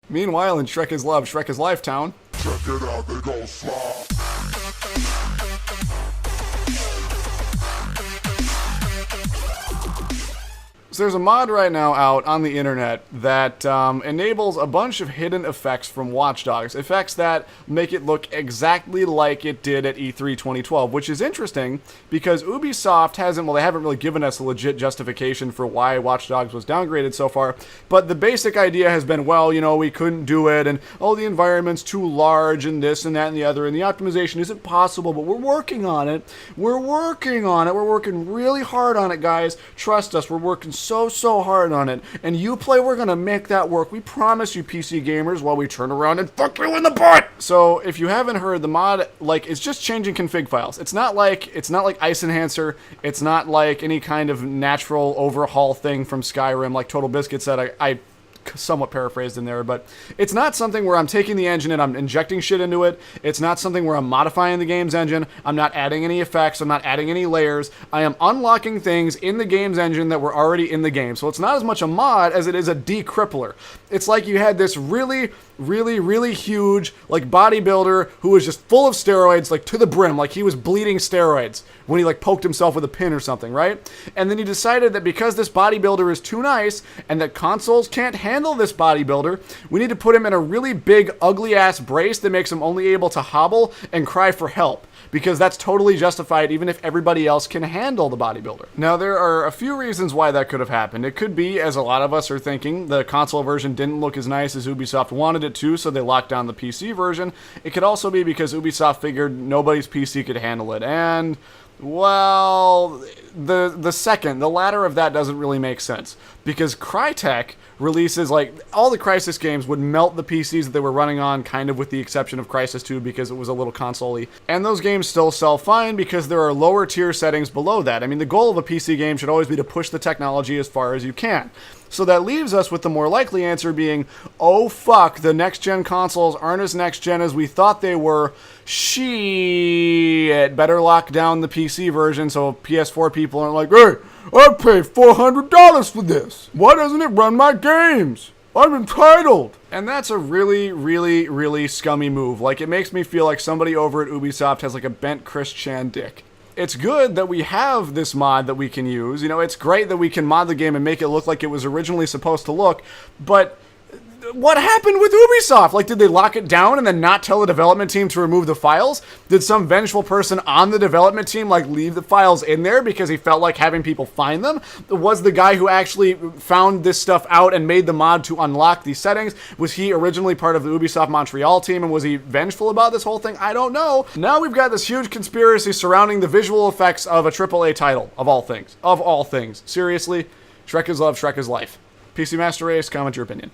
Meanwhile, in Shrek is Love, Shrek is Life Town, Check it out, they go slide. so there's a mod right now out on the internet that enables a bunch of hidden effects from Watch Dogs. Effects that make it look exactly like it did at E3 2012, which is interesting because Ubisoft they haven't really given us a legit justification for why Watch Dogs was downgraded so far, but the basic idea has been, well, we couldn't do it, and the environment's too large, and this and that and the other, and the optimization isn't possible, but we're working on it. We're working really hard on it, guys. Trust us, we're working so hard on it. And Uplay, we're gonna make that work. We promise you, PC gamers, while we turn around and fuck you in the butt. So if you haven't heard, the mod, it's just changing config files. It's not like Ice Enhancer. It's not like any kind of natural overhaul thing from Skyrim, like Total Biscuit said. I somewhat paraphrased in there, but it's not something where I'm taking the engine and I'm injecting shit into it. It's not something where I'm modifying the game's engine. I'm not adding any effects. I'm not adding any layers. I am unlocking things in the game's engine that were already in the game. So it's not as much a mod as it is a decrippler. It's like you had this really huge bodybuilder who was just full of steroids, to the brim, like he was bleeding steroids when he poked himself with a pin or something, right? And then he decided that because this bodybuilder is too nice and that consoles can't handle this bodybuilder, we need to put him in a really big ugly ass brace that makes him only able to hobble and cry for help, because that's totally justified even if everybody else can handle the bodybuilder. Now, there are a few reasons why that could have happened. It could be, as a lot of us are thinking, the console version didn't look as nice as Ubisoft wanted it to, so they locked down the PC version. It could also be because Ubisoft figured nobody's PC could handle it, and well, the latter of that doesn't really make sense, because Crytek releases, all the Crysis games would melt the PCs that they were running on, kind of with the exception of Crysis 2 because it was a little console-y. And those games still sell fine because there are lower tier settings below that. I mean, the goal of a PC game should always be to push the technology as far as you can. So that leaves us with the more likely answer being, oh fuck, the next-gen consoles aren't as next-gen as we thought they were. Shit, better lock down the PC version so PS4 people aren't like, hey, I paid $400 for this. Why doesn't it run my games? I'm entitled. And that's a really scummy move. It makes me feel like somebody over at Ubisoft has a bent Chris Chan dick. It's good that we have this mod that we can use. It's great that we can mod the game and make it look like it was originally supposed to look, but what happened with Ubisoft? Did they lock it down and then not tell the development team to remove the files? Did some vengeful person on the development team, leave the files in there because he felt like having people find them? Was the guy who actually found this stuff out and made the mod to unlock these settings, was he originally part of the Ubisoft Montreal team, and was he vengeful about this whole thing? I don't know. Now we've got this huge conspiracy surrounding the visual effects of a AAA title, of all things. Of all things. Seriously, Shrek is Love, Shrek is Life. PC Master Race, comment your opinion.